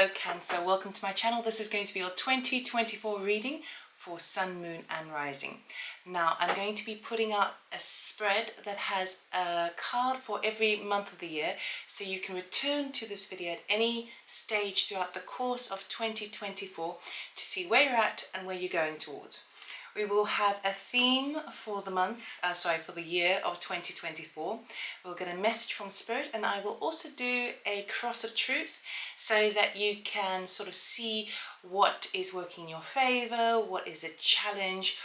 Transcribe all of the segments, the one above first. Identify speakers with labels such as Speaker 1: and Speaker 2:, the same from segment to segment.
Speaker 1: Hello Cancer, welcome to my channel. This is going to be your 2024 reading for Sun, Moon and Rising. Now I'm going to be putting out a spread that has a card for every month of the year, so you can return to this video at any stage throughout the course of 2024 to see where you're at and where you're going towards. We will have a theme for the for the year of 2024. We'll get a message from Spirit, and I will also do a cross of truth so that you can sort of see what is working in your favor, what is a challenge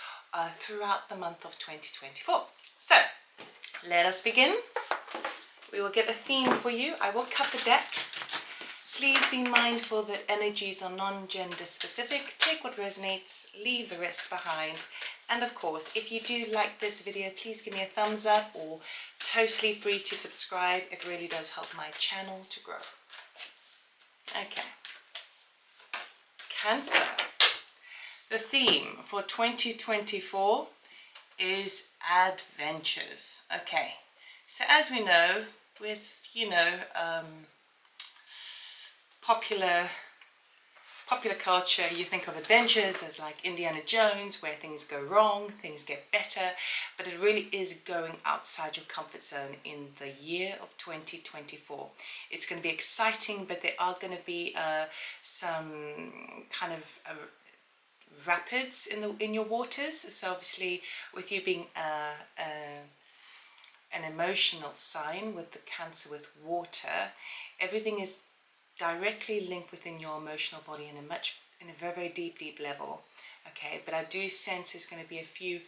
Speaker 1: throughout the month of 2024. So let us begin. We will get a theme for you. I will cut the deck. Please be mindful that energies are non-gender specific. Take what resonates, leave the rest behind. And of course, if you do like this video, please give me a thumbs up or totally free to subscribe. It really does help my channel to grow. Okay. Cancer. The theme for 2024 is adventures. Okay. So as we know, with, popular culture, you think of adventures as like Indiana Jones, where things go wrong, things get better, but it really is going outside your comfort zone in the year of 2024. It's going to be exciting, but there are going to be some kind of rapids in your waters. So obviously, with you being an emotional sign with the Cancer with water, everything is directly linked within your emotional body in a very deep level. Okay, but I do sense there's going to be a few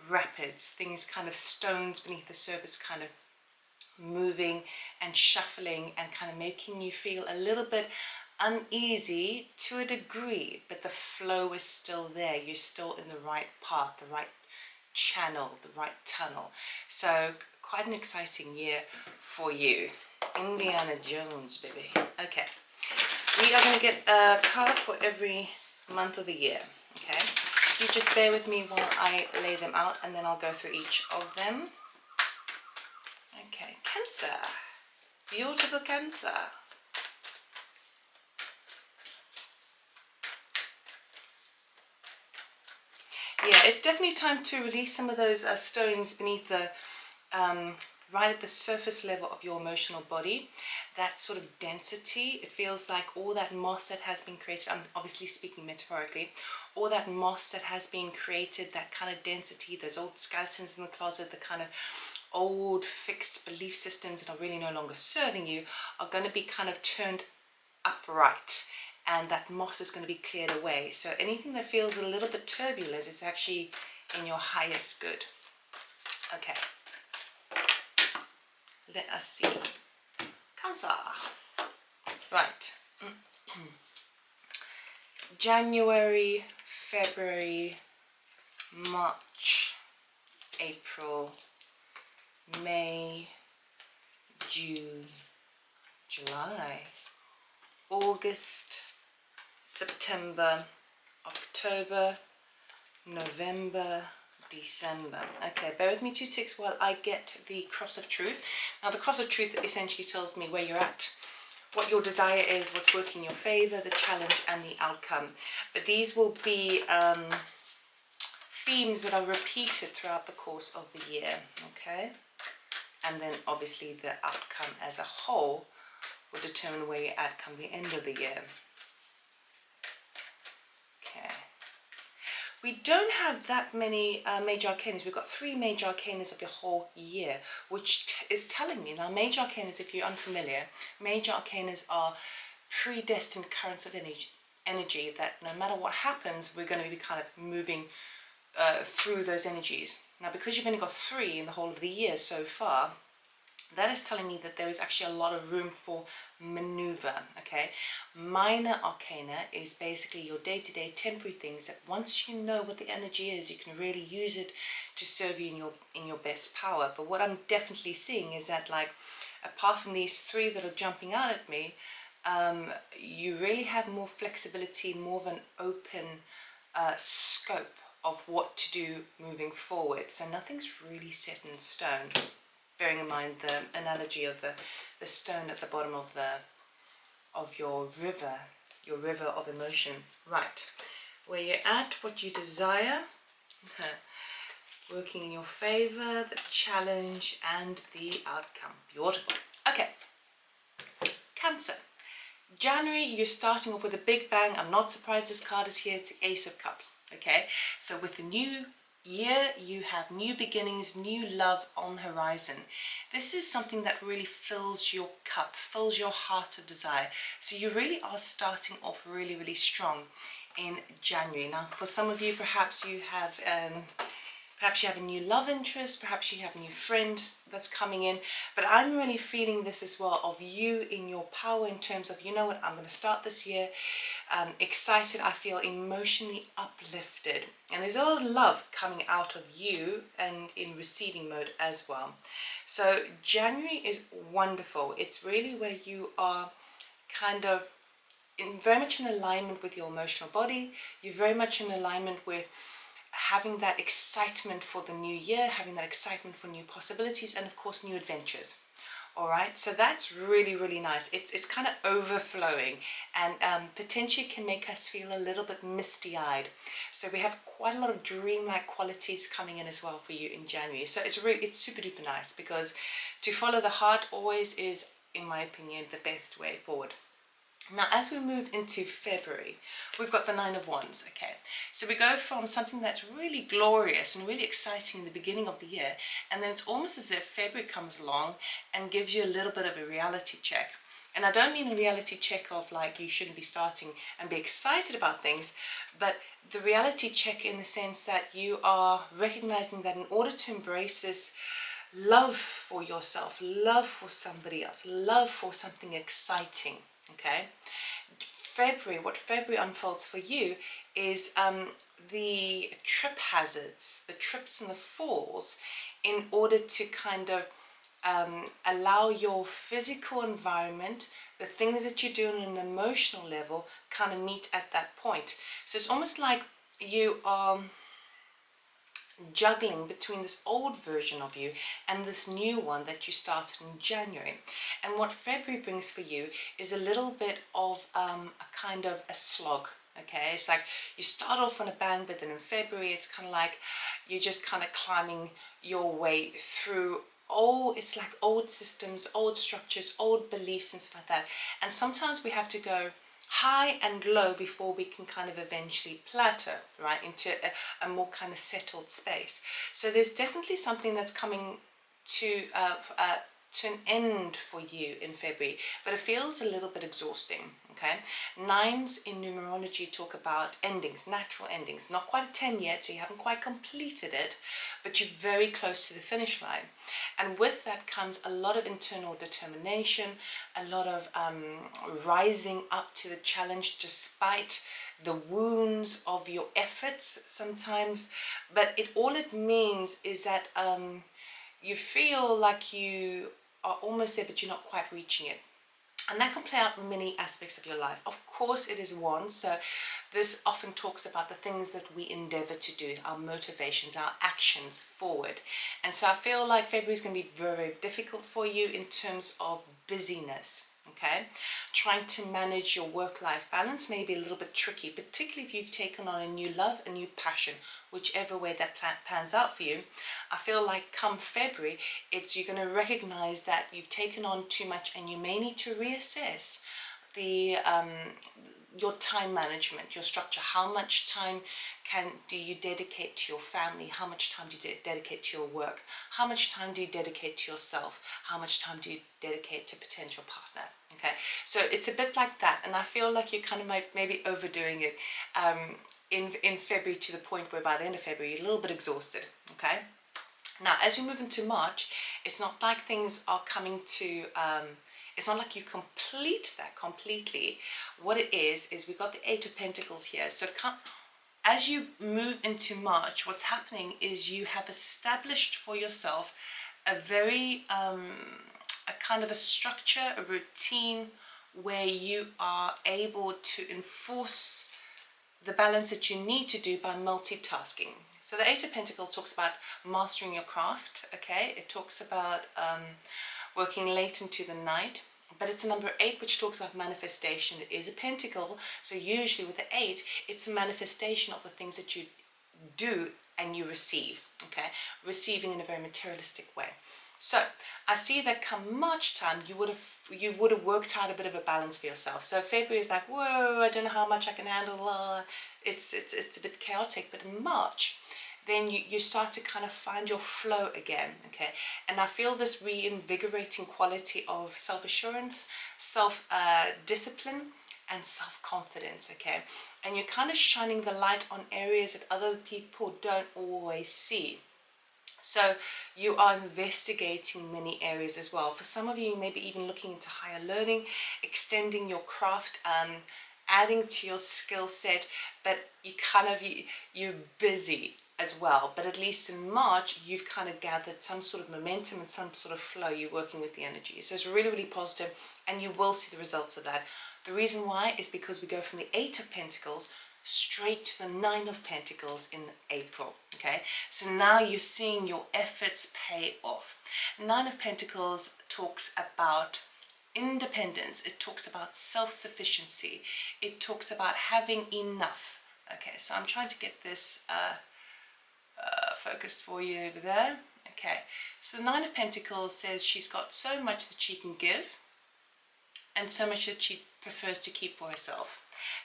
Speaker 1: rapids, things kind of stones beneath the surface kind of moving and shuffling and kind of making you feel a little bit uneasy to a degree, but the flow is still there. You're still in the right path, the right channel, the right tunnel. So quite an exciting year for you. Indiana Jones, baby. Okay, we are going to get a card for every month of the year. Okay, you just bear with me while I lay them out, and then I'll go through each of them. Okay, Cancer. Beautiful Cancer. Yeah, it's definitely time to release some of those stones beneath the right at the surface level of your emotional body. That sort of density, it feels like all that moss that has been created, I'm obviously speaking metaphorically, all that moss that has been created, that kind of density, those old skeletons in the closet, the kind of old fixed belief systems that are really no longer serving you, are going to be kind of turned upright, and that moss is going to be cleared away. So anything that feels a little bit turbulent is actually in your highest good. Okay. Let us see. Cancer. Right. January, February, March, April, May, June, July, August, September, October, November, December. Okay, bear with me 2 ticks while I get the cross of truth. Now the cross of truth essentially tells me where you're at, what your desire is, what's working in your favor, the challenge and the outcome. But these will be themes that are repeated throughout the course of the year. Okay, and then obviously the outcome as a whole will determine where you're at come the end of the year. Okay. We don't have that many major arcanas. We've got 3 major arcanas of the whole year, which is telling me, now major arcanas, if you're unfamiliar, major arcanas are predestined currents of energy that no matter what happens, we're going to be kind of moving through those energies. Now because you've only got 3 in the whole of the year so far, that is telling me that there is actually a lot of room for maneuver. Okay, minor arcana is basically your day-to-day temporary things that once you know what the energy is, you can really use it to serve you in your best power. But what I'm definitely seeing is that, like, apart from these 3 that are jumping out at me, you really have more flexibility, more of an open scope of what to do moving forward. So nothing's really set in stone. Bearing in mind the analogy of the stone at the bottom of your river, your river of emotion. Right, where you're at, what you desire, working in your favor, the challenge and the outcome. Beautiful. Okay, Cancer. January, you're starting off with a big bang. I'm not surprised this card is here. It's the Ace of Cups. Okay, so with the new year, you have new beginnings, new love on the horizon. This is something that really fills your cup, fills your heart of desire. So you really are starting off really, really strong in January. Now, for some of you, perhaps you have a new love interest, perhaps you have a new friend that's coming in, but I'm really feeling this as well of you in your power in terms of, you know what, I'm going to start this year excited. I feel emotionally uplifted, and there's a lot of love coming out of you and in receiving mode as well. So January is wonderful. It's really where you are kind of very much in alignment with your emotional body. You're very much in alignment with having that excitement for the new year, having that excitement for new possibilities, and of course new adventures. All right, so that's really, really nice. It's kind of overflowing, and potentially can make us feel a little bit misty-eyed. So we have quite a lot of dreamlike qualities coming in as well for you in January. So it's super duper nice, because to follow the heart always is, in my opinion, the best way forward. Now, as we move into February, we've got the Nine of Wands, okay? So we go from something that's really glorious and really exciting in the beginning of the year, and then it's almost as if February comes along and gives you a little bit of a reality check. And I don't mean a reality check of like you shouldn't be starting and be excited about things, but the reality check in the sense that you are recognizing that in order to embrace this love for yourself, love for somebody else, love for something exciting, okay? What February unfolds for you is the trip hazards, the trips and the falls, in order to kind of allow your physical environment, the things that you do on an emotional level, kind of meet at that point. So it's almost like you are juggling between this old version of you and this new one that you started in January. And what February brings for you is a little bit of a kind of a slog. Okay, it's like you start off on a bang, but then in February it's kind of like you're just kind of climbing your way through it's like old systems, old structures, old beliefs and stuff like that. And sometimes we have to go high and low before we can kind of eventually plateau, right, into a more kind of settled space. So there's definitely something that's coming to an end for you in February, but it feels a little bit exhausting, okay? Nines in numerology talk about endings, natural endings. Not quite a 10 yet, so you haven't quite completed it, but you're very close to the finish line. And with that comes a lot of internal determination, a lot of rising up to the challenge despite the wounds of your efforts sometimes. But all it means is that you feel like you are almost there, but you're not quite reaching it. And that can play out in many aspects of your life. Of course, it is one. So this often talks about the things that we endeavor to do, our motivations, our actions forward. And so I feel like February is going to be very, very difficult for you in terms of busyness. Okay, trying to manage your work-life balance may be a little bit tricky, particularly if you've taken on a new love, a new passion, whichever way that pans out for you. I feel like come February, you're going to recognize that you've taken on too much, and you may need to reassess your time management, your structure. How much time do you dedicate to your family? How much time do you dedicate to your work? How much time do you dedicate to yourself? How much time do you dedicate to potential partner? Okay, so it's a bit like that, and I feel like you're kind of maybe overdoing it in February, to the point where by the end of February you're a little bit exhausted. Okay, now as we move into March, it's not like things are coming to it's not like you complete that completely. What it is we've got the Eight of Pentacles here. So as you move into March, what's happening is you have established for yourself a very a kind of a structure, a routine, where you are able to enforce the balance that you need to do by multitasking. So the Eight of Pentacles talks about mastering your craft, okay? It talks about working late into the night, but it's a number 8 which talks about manifestation. It is a pentacle, so usually with the 8 it's a manifestation of the things that you do and you receive, okay, receiving in a very materialistic way. So I see that come March time you would have worked out a bit of a balance for yourself. So February is like, whoa, I don't know how much I can handle, it's a bit chaotic. But in March then you start to kind of find your flow again, okay? And I feel this reinvigorating quality of self-assurance, self-discipline, and self-confidence, okay? And you're kind of shining the light on areas that other people don't always see. So you are investigating many areas as well. For some of you, maybe even looking into higher learning, extending your craft, adding to your skill set, but you're busy as well. But at least in March, you've kind of gathered some sort of momentum and some sort of flow. You're working with the energy. So it's really, really positive, and you will see the results of that. The reason why is because we go from the 8 of Pentacles straight to the 9 of Pentacles in April, okay? So now you're seeing your efforts pay off. 9 of Pentacles talks about independence. It talks about self-sufficiency. It talks about having enough. Okay, so I'm trying to get this focused for you over there. Okay, so the 9 of Pentacles says she's got so much that she can give and so much that she prefers to keep for herself.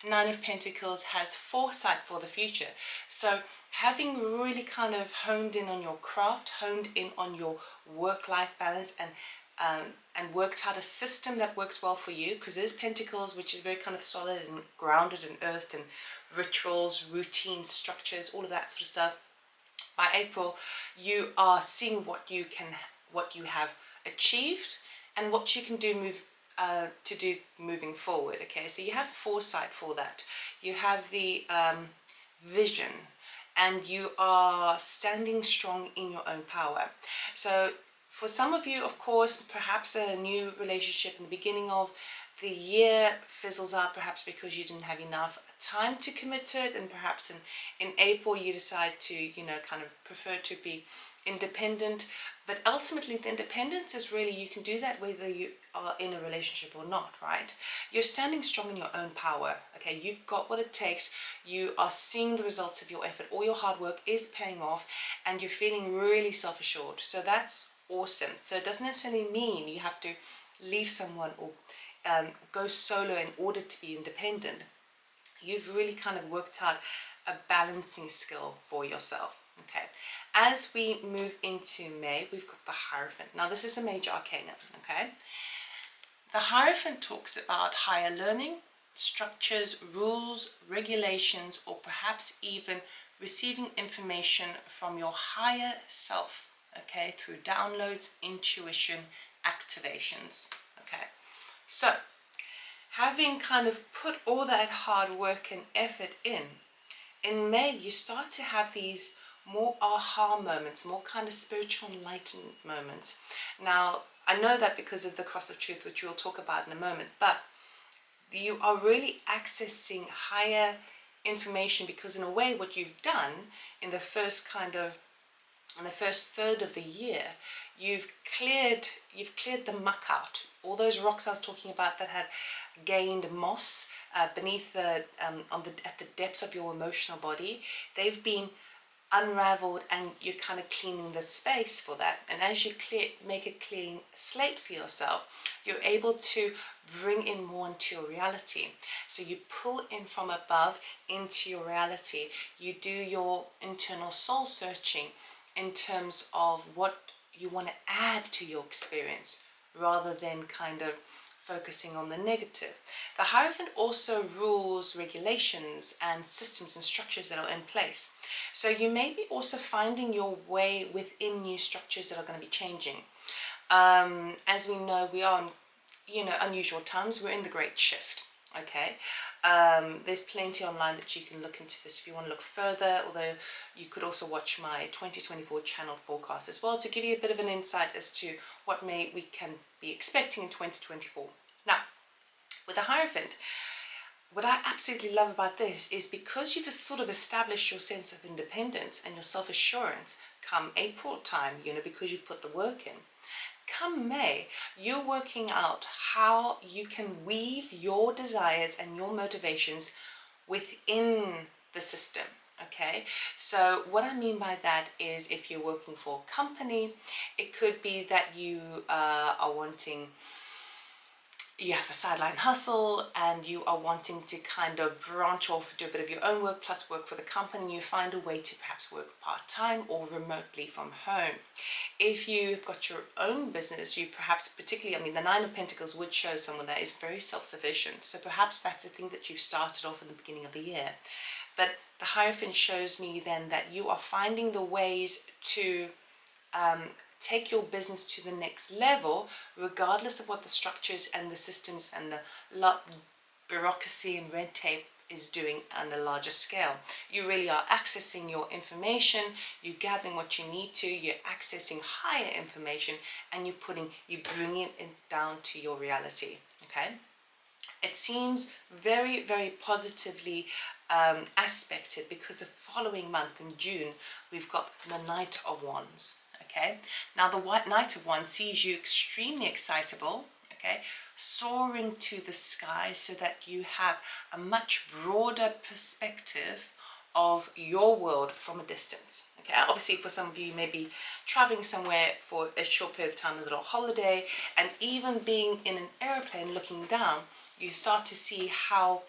Speaker 1: 9 of Pentacles has foresight for the future. So having really kind of honed in on your craft, honed in on your work-life balance, and worked out a system that works well for you, because there's Pentacles, which is very kind of solid and grounded and earthed and rituals, routines, structures, all of that sort of stuff. By April, you are seeing what you have achieved and what you can do moving forward. Okay, so you have the foresight for that. You have the vision, and you are standing strong in your own power. So for some of you, of course, perhaps a new relationship in the beginning of the year fizzles out, perhaps because you didn't have enough time to commit to it, and perhaps in April you decide to, kind of prefer to be independent. But ultimately the independence is really, you can do that whether you are in a relationship or not, right? You're standing strong in your own power, okay? You've got what it takes. You are seeing the results of your effort. All your hard work is paying off, and you're feeling really self-assured. So that's awesome. So it doesn't necessarily mean you have to leave someone or go solo in order to be independent. You've really kind of worked out a balancing skill for yourself. Okay, as we move into May, we've got the Hierophant. Now this is a major arcana, okay? The Hierophant talks about higher learning, structures, rules, regulations, or perhaps even receiving information from your higher self, okay, through downloads, intuition, activations, okay? So having kind of put all that hard work and effort in May, you start to have these more aha moments, more kind of spiritual enlightened moments. Now, I know that because of the Cross of Truth, which we'll talk about in a moment, but you are really accessing higher information, because in a way what you've done in the first third of the year, you've cleared the muck out. All those rocks I was talking about that had gained moss beneath at the depths of your emotional body, they've been unraveled, and you're kind of cleaning the space for that. And as you make a clean slate for yourself, you're able to bring in more into your reality. So you pull in from above into your reality. You do your internal soul searching in terms of what you want to add to your experience, rather than kind of focusing on the negative. The Hierophant also rules regulations and systems and structures that are in place. So you may be also finding your way within new structures that are going to be changing. As we know, we are in unusual times. We're in the Great Shift. Okay, there's plenty online that you can look into this if you want to look further, although you could also watch my 2024 channel forecast as well to give you a bit of an insight as to what we can be expecting in 2024. Now, with the Hierophant, what I absolutely love about this is because you've sort of established your sense of independence and your self-assurance come April time, because you put the work in. come May, you're working out how you can weave your desires and your motivations within the system. Okay, so what I mean by that is, if you're working for a company, it could be that you are wanting, you have a sideline hustle and you are wanting to kind of branch off, do a bit of your own work plus work for the company. You find a way to perhaps work part-time or remotely from home. If you've got your own business, you perhaps, particularly, I mean, the Nine of Pentacles would show someone that is very self-sufficient. So perhaps that's a thing that you've started off in the beginning of the year. But the Hierophant shows me then that you are finding the ways to take your business to the next level, regardless of what the structures and the systems and the bureaucracy and red tape is doing on a larger scale. You really are accessing your information, you're gathering what you need to, you're accessing higher information, and you're bringing it down to your reality. Okay, it seems very, very positively aspected, because the following month in June we've got the Knight of Wands. Okay, now the Knight of Wands sees you extremely excitable, okay, soaring to the sky, so that you have a much broader perspective of your world from a distance. Okay, obviously for some of you, you may be traveling somewhere for a short period of time, a little holiday, and even being in an airplane looking down, you start to see how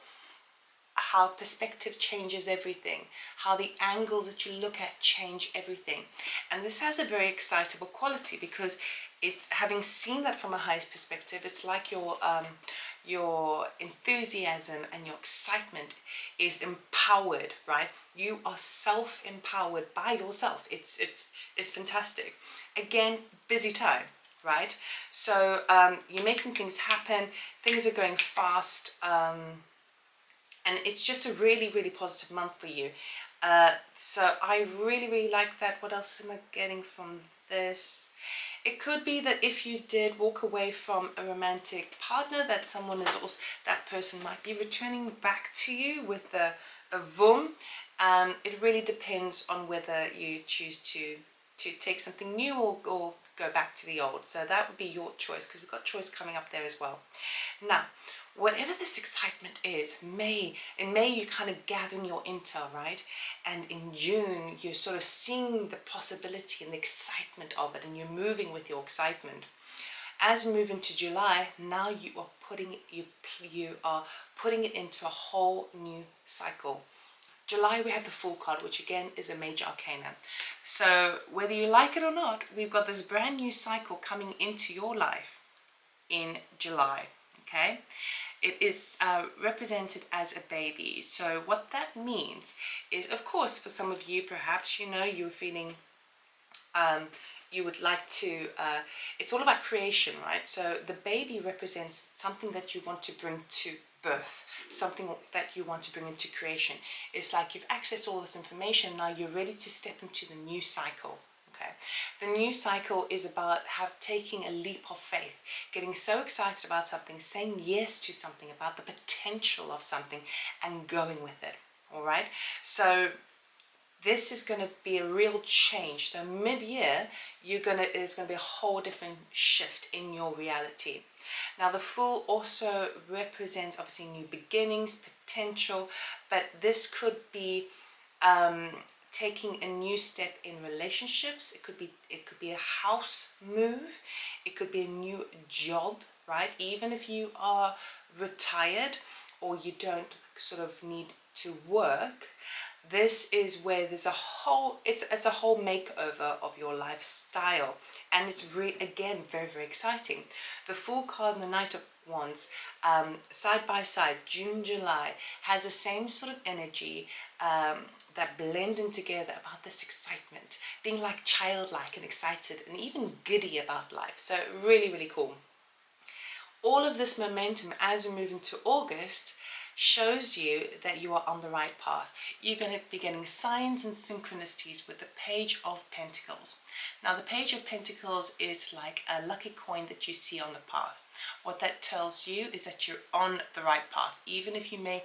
Speaker 1: perspective changes everything, how the angles that you look at change everything. And this has a very excitable quality, because it's, having seen that from a high perspective, it's like your enthusiasm and your excitement is empowered, right? You are self-empowered by yourself. It's fantastic. Again, busy time, right? So you're making things happen, things are going fast, and it's just a really, really positive month for you. So I really, really like that. What else am I getting from this? It could be that if you did walk away from a romantic partner, that someone is also, that person might be returning back to you with a vroom. It really depends on whether you choose to take something new or go back to the old. So that would be your choice, because we've got choice coming up there as well. Now, whatever this excitement is, in May you're kind of gathering your intel, right? And in June you're sort of seeing the possibility and the excitement of it, and you're moving with your excitement. As we move into July, now you are putting it into a whole new cycle. July, we have the Fool card, which again is a major arcana. So whether you like it or not, we've got this brand new cycle coming into your life in July. Okay, it is represented as a baby. So what that means is, of course, for some of you, perhaps, you know, you're feeling you would like to, it's all about creation, right? So the baby represents something that you want to bring to birth, something that you want to bring into creation. It's like you've accessed all this information, now you're ready to step into the new cycle. Okay, the new cycle is about taking a leap of faith, getting so excited about something, saying yes to something, about the potential of something, and going with it. All right, so this is going to be a real change. So mid-year, there's going to be a whole different shift in your reality. Now, the Fool also represents obviously new beginnings, potential, but this could be taking a new step in relationships. It could be a house move. It could be a new job, right? Even if you are retired or you don't sort of need to work, this is where there's a whole, it's a whole makeover of your lifestyle, and it's again very, very exciting. The Fool card and the Knight of Wands, side by side, June, July, has the same sort of energy, that blending together about this excitement, being like childlike and excited and even giddy about life. So really, really cool. All of this momentum as we move into August shows you that you are on the right path. You're going to be getting signs and synchronicities with the Page of Pentacles. Now, the Page of Pentacles is like a lucky coin that you see on the path. What that tells you is that you're on the right path. Even if you may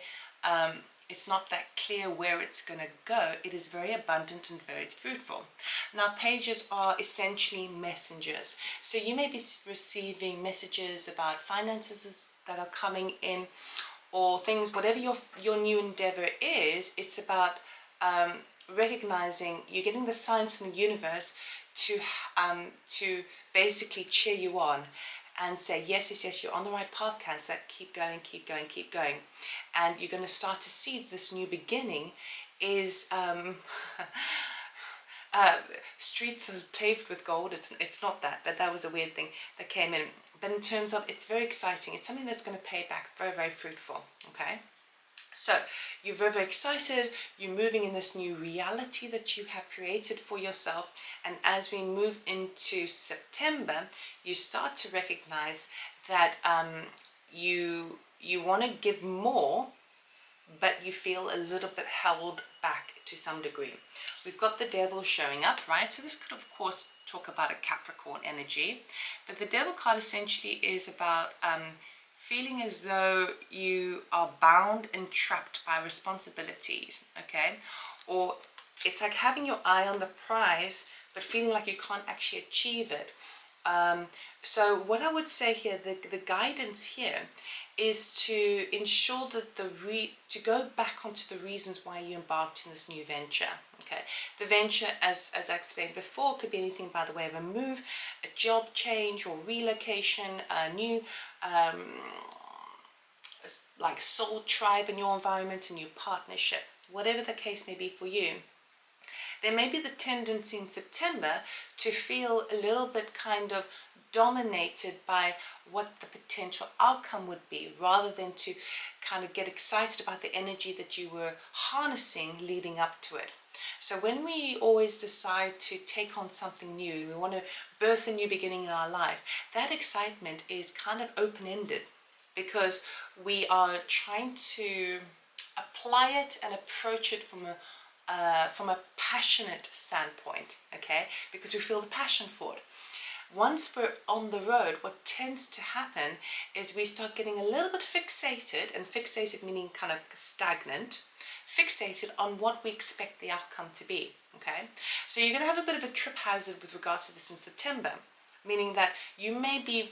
Speaker 1: it's not that clear where it's going to go. It is very abundant and very fruitful. Now, pages are essentially messengers. So you may be receiving messages about finances that are coming in, or things, whatever your new endeavor is. It's about recognizing you're getting the signs from the universe to basically cheer you on and say, yes, yes, yes, you're on the right path, Cancer. Keep going, keep going, keep going. And you're going to start to see this new beginning is streets are paved with gold. It's not that, but that was a weird thing that came in. But in terms of, it's very exciting. It's something that's going to pay back, very, very fruitful, okay? So you're very, very excited. You're moving in this new reality that you have created for yourself. And as we move into September, you start to recognize that you want to give more, but you feel a little bit held back to some degree. We've got the devil showing up, right? So this could, of course, talk about a Capricorn energy. But the devil card essentially is about feeling as though you are bound and trapped by responsibilities, okay? Or it's like having your eye on the prize, but feeling like you can't actually achieve it. So what I would say here, the guidance here is to ensure that to go back onto the reasons why you embarked in this new venture. Okay, the venture, as I explained before, could be anything by the way of a move, a job change, or relocation, a new like soul tribe in your environment, a new partnership, whatever the case may be for you. There may be the tendency in September to feel a little bit kind of dominated by what the potential outcome would be, rather than to kind of get excited about the energy that you were harnessing leading up to it. So when we always decide to take on something new, we want to birth a new beginning in our life, that excitement is kind of open-ended, because we are trying to apply it and approach it from a passionate standpoint, okay? Because we feel the passion for it. Once we're on the road, what tends to happen is we start getting a little bit fixated, and fixated meaning kind of stagnant, fixated on what we expect the outcome to be, okay? So you're going to have a bit of a trip hazard with regards to this in September, meaning that you may be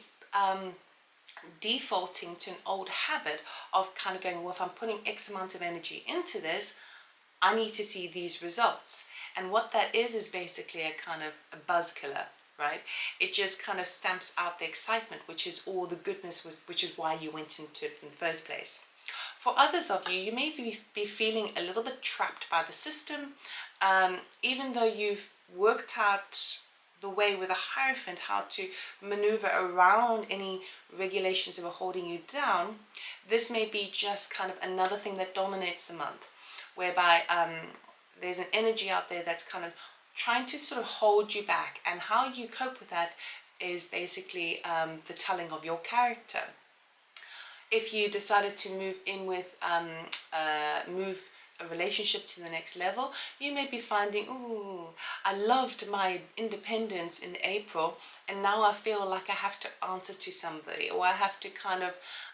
Speaker 1: defaulting to an old habit of kind of going, well, if I'm putting X amount of energy into this, I need to see these results. And what that is basically a kind of a buzz killer, right? It just kind of stamps out the excitement, which is all the goodness, which is why you went into it in the first place. For others of you, you may be feeling a little bit trapped by the system, even though you've worked out the way with a Hierophant how to maneuver around any regulations that are holding you down. This may be just kind of another thing that dominates the month, whereby there's an energy out there that's kind of trying to sort of hold you back, and how you cope with that is basically the telling of your character. If you decided to move in with move a relationship to the next level, you may be finding, ooh, I loved my independence in April, and now I feel like I have to answer to somebody, or I have to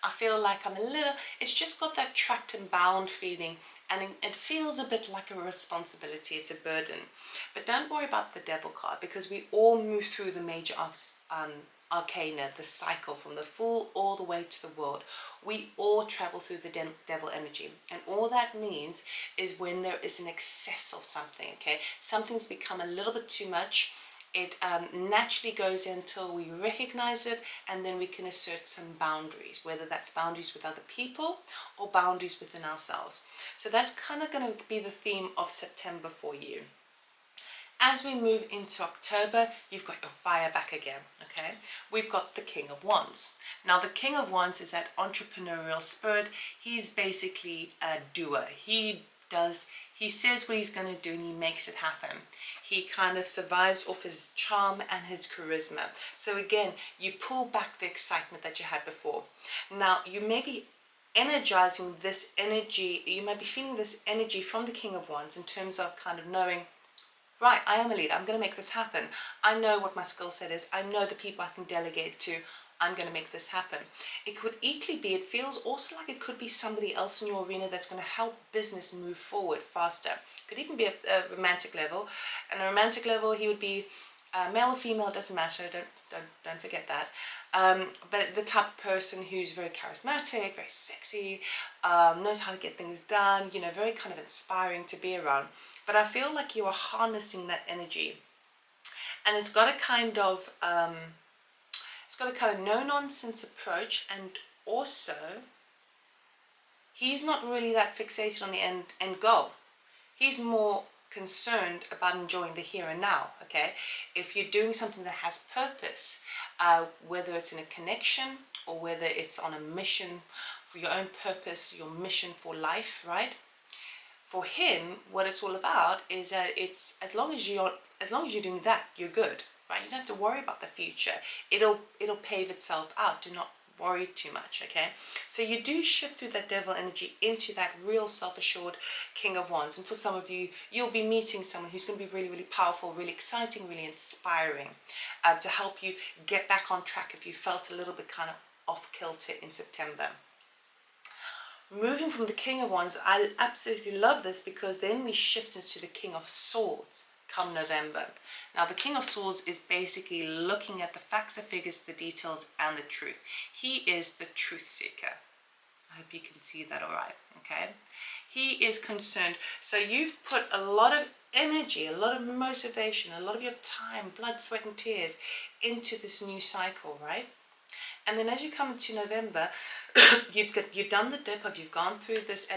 Speaker 1: I feel like I'm a little, it's just got that trapped and bound feeling, and it feels a bit like a responsibility, it's a burden. But don't worry about the devil card, because we all move through the major arcana, the cycle from the Fool all the way to the World. We all travel through the devil energy, and all that means is when there is an excess of something, okay, something's become a little bit too much, it naturally goes until we recognize it, and then we can assert some boundaries, whether that's boundaries with other people or boundaries within ourselves. So that's kind of going to be the theme of September for you. As we move into October, you've got your fire back again, okay? We've got the King of Wands. Now, the King of Wands is that entrepreneurial spirit. He's basically a doer. He says what he's going to do, and he makes it happen. He kind of survives off his charm and his charisma. So again, you pull back the excitement that you had before. Now, you may be energizing this energy, you might be feeling this energy from the King of Wands in terms of kind of knowing, right, I am a leader, I'm going to make this happen. I know what my skill set is. I know the people I can delegate to. I'm going to make this happen. It could equally be, it feels also like it could be somebody else in your arena that's going to help business move forward faster. Could even be a romantic level. And a romantic level, he would be male or female, it doesn't matter, don't forget that. But the type of person who's very charismatic, very sexy, knows how to get things done, you know, very kind of inspiring to be around. But I feel like you are harnessing that energy. And it's got a kind of no-nonsense approach, and also he's not really that fixated on the end goal. He's more concerned about enjoying the here and now. Okay, if you're doing something that has purpose, whether it's in a connection or whether it's on a mission for your own purpose, your mission for life, right? For him, what it's all about is that it's as long as you're doing that, you're good, right? You don't have to worry about the future. It'll pave itself out. Do not worry too much, okay? So you do shift through that devil energy into that real self-assured King of Wands. And for some of you, you'll be meeting someone who's going to be really, really powerful, really exciting, really inspiring, to help you get back on track if you felt a little bit kind of off kilter in September. Moving from the King of Wands, I absolutely love this, because then we shift into the King of Swords come November. Now, the King of Swords is basically looking at the facts, the figures, the details, and the truth. He is the truth seeker. I hope you can see that all right, okay? He is concerned. So you've put a lot of energy, a lot of motivation, a lot of your time, blood, sweat, and tears into this new cycle, right? And then as you come into November, you've done the dip of, you've gone through this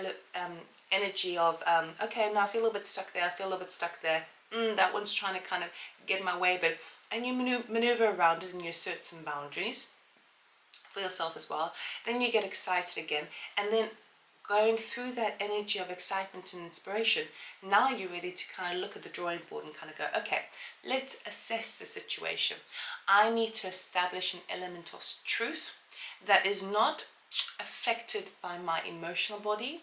Speaker 1: energy of, okay, now I feel a little bit stuck there, I feel a little bit stuck there. That one's trying to kind of get in my way, but, and you maneuver around it and you assert some boundaries for yourself as well. Then you get excited again, and then going through that energy of excitement and inspiration, now you're ready to kind of look at the drawing board and kind of go, okay, let's assess the situation. I need to establish an element of truth that is not affected by my emotional body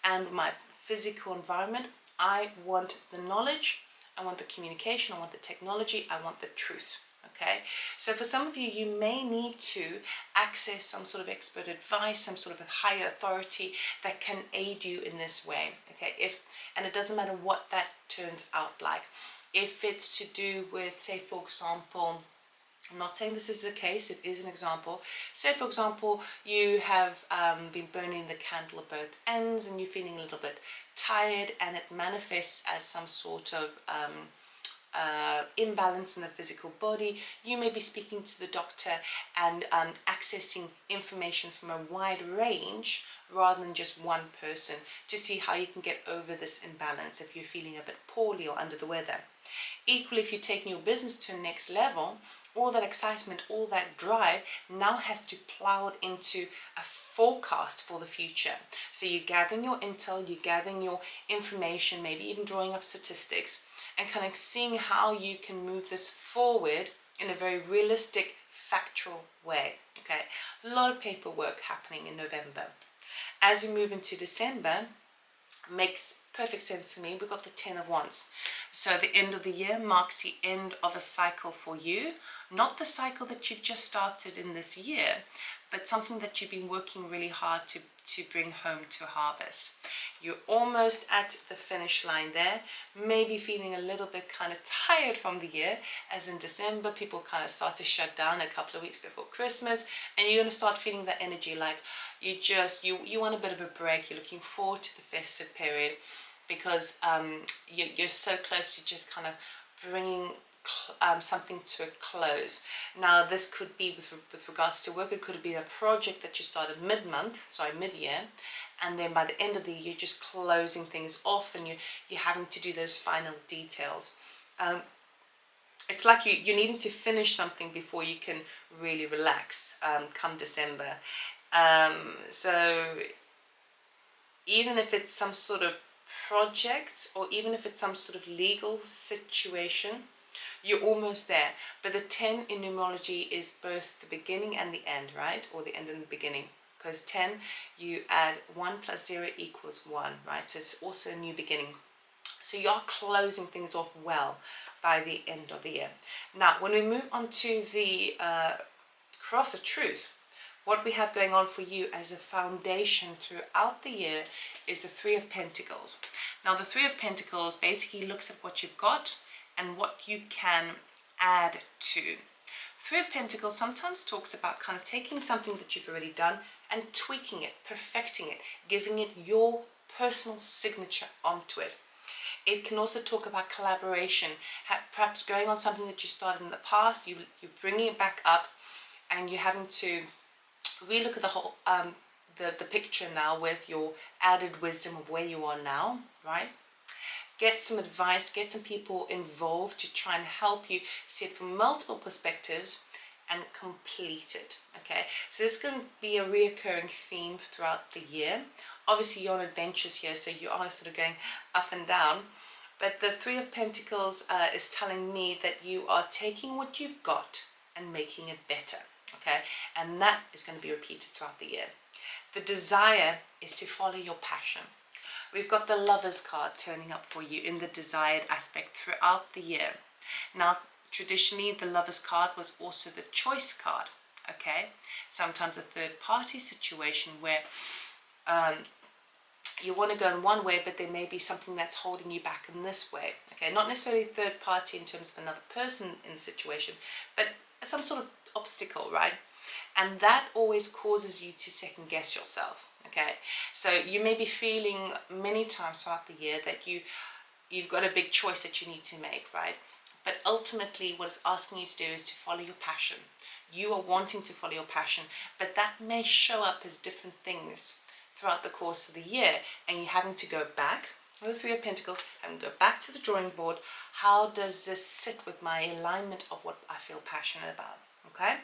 Speaker 1: and my physical environment. I want the knowledge, I want the communication, I want the technology, I want the truth. Okay, so for some of you, you may need to access some sort of expert advice, some sort of a higher authority that can aid you in this way. Okay, and it doesn't matter what that turns out like. If it's to do with, say, for example, I'm not saying this is the case, it is an example. Say, for example, you have been burning the candle at both ends and you're feeling a little bit tired, and it manifests as some sort of imbalance in the physical body. You may be speaking to the doctor and accessing information from a wide range rather than just one person to see how you can get over this imbalance if you're feeling a bit poorly or under the weather. Equally, if you're taking your business to the next level, all that excitement, all that drive now has to plow into a forecast for the future. So you're gathering your intel, you're gathering your information, maybe even drawing up statistics, and kind of seeing how you can move this forward in a very realistic, factual way. Okay, a lot of paperwork happening in November. As we move into December, makes perfect sense to me. We've got the 10 of Wands. So the end of the year marks the end of a cycle for you. Not the cycle that you've just started in this year, but something that you've been working really hard to bring home to harvest. You're almost at the finish line there, maybe feeling a little bit kind of tired from the year, as in December people kind of start to shut down a couple of weeks before Christmas, and you're going to start feeling that energy like you want a bit of a break. You're looking forward to the festive period because you're so close to just kind of bringing something to a close. Now this could be with regards to work. It could be a project that you started mid-year, and then by the end of the year you're just closing things off and you're having to do those final details. It's like you're needing to finish something before you can really relax come December. So even if it's some sort of project or even if it's some sort of legal situation, you're almost there. But the 10 in numerology is both the beginning and the end, right? Or the end and the beginning. Because 10, you add 1 plus 0 equals 1, right? So it's also a new beginning. So you're closing things off well by the end of the year. Now, when we move on to the cross a truth. What we have going on for you as a foundation throughout the year is the Three of Pentacles. Now the Three of Pentacles basically looks at what you've got and what you can add to. Three of Pentacles sometimes talks about kind of taking something that you've already done and tweaking it, perfecting it, giving it your personal signature onto it. It can also talk about collaboration, perhaps going on something that you started in the past, you're bringing it back up, and you're having to relook at the whole the picture now with your added wisdom of where you are now, right? Get some advice, get some people involved to try and help you see it from multiple perspectives and complete it, okay? So this is going to be a reoccurring theme throughout the year. Obviously you're on adventures here, so you are sort of going up and down, but the Three of Pentacles is telling me that you are taking what you've got and making it better, okay? And that is going to be repeated throughout the year. The desire is to follow your passion. We've got the Lovers card turning up for you in the desired aspect throughout the year. Now, traditionally, the Lovers card was also the Choice card, okay? Sometimes a third party situation where you want to go in one way, but there may be something that's holding you back in this way, okay? Not necessarily third party in terms of another person in the situation, but some sort of obstacle, right? And that always causes you to second guess yourself, okay? So you may be feeling many times throughout the year that you've got a big choice that you need to make, right? But ultimately what it's asking you to do is to follow your passion. You are wanting to follow your passion, but that may show up as different things throughout the course of the year, and you're having to go back with the Three of Pentacles and go back to the drawing board. How does this sit with my alignment of what I feel passionate about, okay?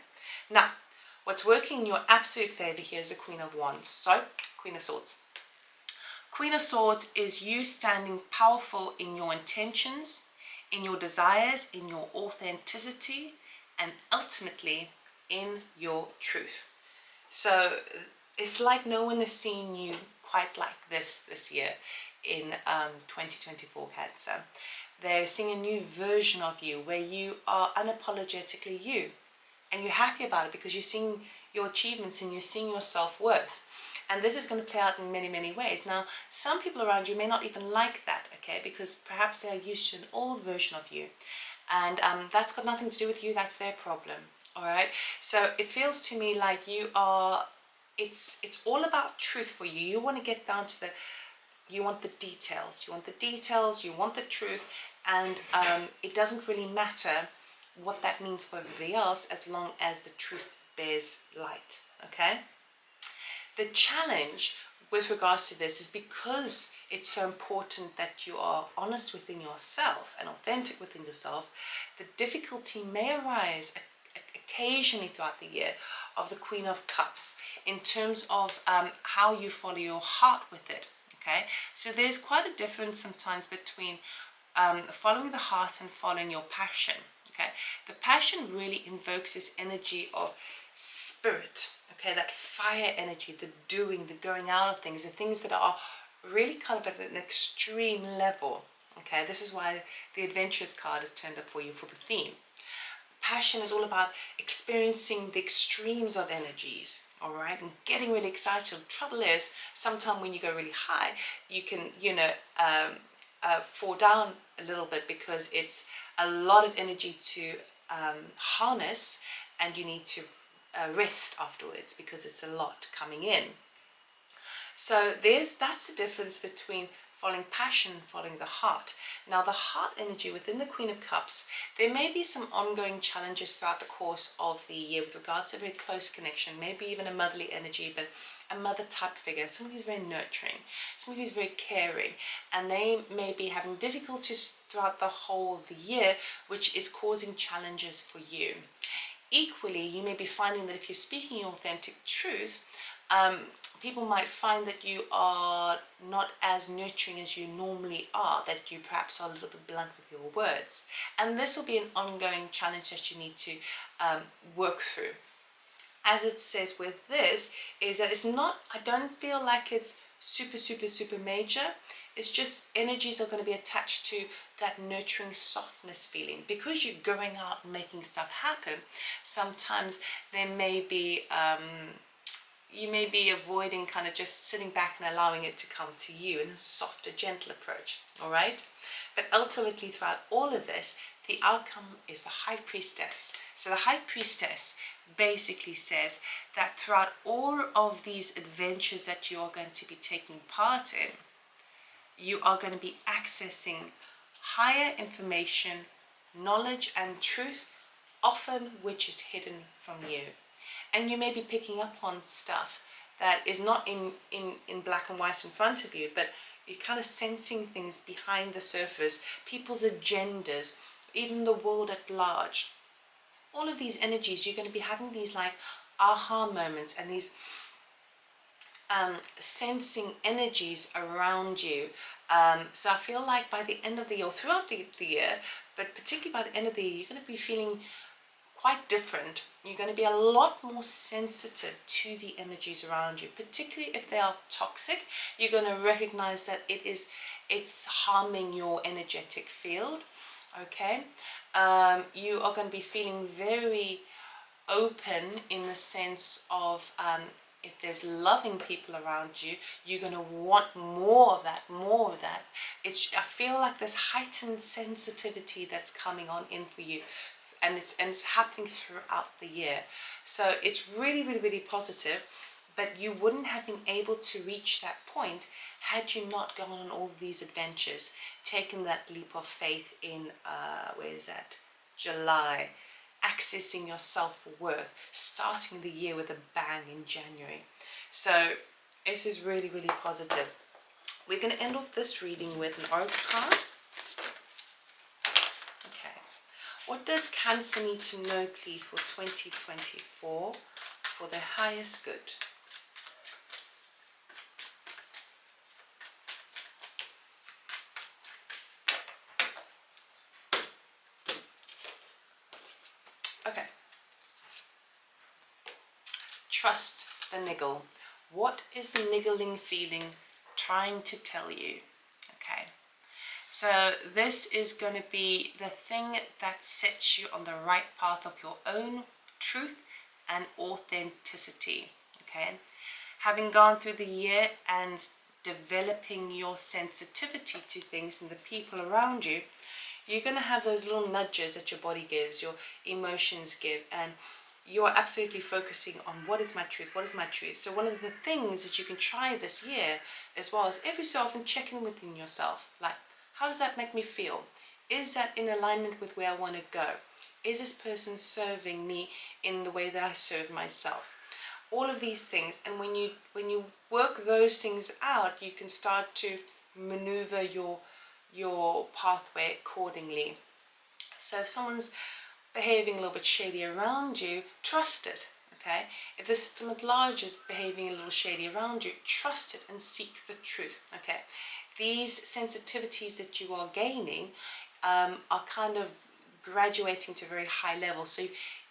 Speaker 1: Now, what's working in your absolute favor here is the Queen of Swords. Queen of Swords is you standing powerful in your intentions, in your desires, in your authenticity, and ultimately in your truth. So it's like no one has seen you quite like this year in 2024 Cancer. They're seeing a new version of you where you are unapologetically you. And you're happy about it because you're seeing your achievements and you're seeing your self-worth. And this is going to play out in many, many ways. Now, some people around you may not even like that, okay? Because perhaps they are used to an old version of you. And that's got nothing to do with you. That's their problem, all right? So it feels to me like you are, it's all about truth for you. You want to get down to you want the details. You want the details, you want the truth. And it doesn't really matter what that means for everybody else as long as the truth bears light, okay? The challenge with regards to this is because it's so important that you are honest within yourself and authentic within yourself, the difficulty may arise occasionally throughout the year of the Queen of Cups in terms of how you follow your heart with it, okay? So there's quite a difference sometimes between following the heart and following your passion. Okay, the passion really invokes this energy of spirit, okay, that fire energy, the doing, the going out of things, the things that are really kind of at an extreme level, okay? This is why the Adventurous card is turned up for you for the theme. Passion is all about experiencing the extremes of energies, all right, and getting really excited. The trouble is, sometimes when you go really high, you can, fall down a little bit because it's a lot of energy to harness, and you need to rest afterwards because it's a lot coming in. So that's the difference between following passion and following the heart. Now the heart energy within the Queen of Cups, there may be some ongoing challenges throughout the course of the year with regards to a very close connection, maybe even a motherly energy, but a mother type figure, someone who's very nurturing, someone who's very caring, and they may be having difficulties throughout the whole of the year, which is causing challenges for you. Equally, you may be finding that if you're speaking your authentic truth, people might find that you are not as nurturing as you normally are, that you perhaps are a little bit blunt with your words. And this will be an ongoing challenge that you need to work through. As it says with this, is that it's not, I don't feel like it's super major. It's just energies are going to be attached to that nurturing softness feeling. Because you're going out and making stuff happen, sometimes there may be you may be avoiding kind of just sitting back and allowing it to come to you in a softer, gentle approach. All right, but ultimately throughout all of this, the outcome is the High Priestess. So the High Priestess basically says that throughout all of these adventures that you are going to be taking part in, you are going to be accessing higher information, knowledge and truth, often which is hidden from you. And you may be picking up on stuff that is not in black and white in front of you, but you're kind of sensing things behind the surface, people's agendas, even the world at large. All of these energies, you're going to be having these like aha moments and these sensing energies around you. So I feel like by the end of the year, or throughout the year, but particularly by the end of the year, you're going to be feeling quite different. You're going to be a lot more sensitive to the energies around you, particularly if they are toxic. You're going to recognize that it's harming your energetic field. Okay, you are going to be feeling very open in the sense of if there's loving people around you, you're going to want more of that, I feel like there's heightened sensitivity that's coming on in for you, and it's happening throughout the year. So it's really positive, but you wouldn't have been able to reach that point had you not gone on all of these adventures, taken that leap of faith in July, accessing your self-worth, starting the year with a bang in January. So this is really positive. We're going to end off this reading with an oracle card. Okay, what does Cancer need to know, please, for 2024 for their highest good? Okay. Trust the niggle. What is the niggling feeling trying to tell you? Okay. So this is going to be the thing that sets you on the right path of your own truth and authenticity. Okay. Having gone through the year and developing your sensitivity to things and the people around you, you're going to have those little nudges that your body gives, your emotions give, and you're absolutely focusing on what is my truth, what is my truth. So one of the things that you can try this year as well is every so often check in within yourself. Like, how does that make me feel? Is that in alignment with where I want to go? Is this person serving me in the way that I serve myself? All of these things, and when you work those things out, you can start to maneuver your pathway accordingly. So if someone's behaving a little bit shady around you, trust it. Okay, if the system at large is behaving a little shady around you, trust it and seek the truth. Okay, these sensitivities that you are gaining are kind of graduating to a very high level, so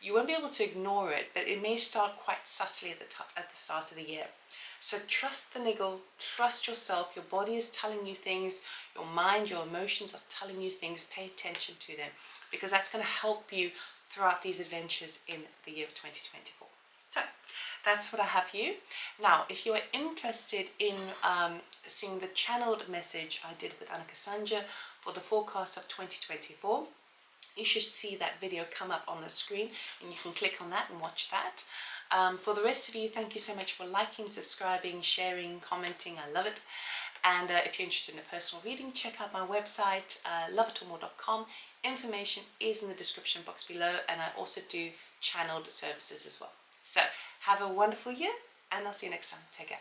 Speaker 1: you won't be able to ignore it, but it may start quite subtly at the start of the year. So trust the niggle, trust yourself. Your body is telling you things, your mind, your emotions are telling you things. Pay attention to them, because that's going to help you throughout these adventures in the year of 2024. So that's what I have for you. Now, if you are interested in seeing the channeled message I did with Annika Sanja for the forecast of 2024, you should see that video come up on the screen, and you can click on that and watch that. For the rest of you, thank you so much for liking, subscribing, sharing, commenting. I love it. And if you're interested in a personal reading, check out my website, loveitoormore.com. Information is in the description box below, and I also do channeled services as well. So have a wonderful year, and I'll see you next time. Take care.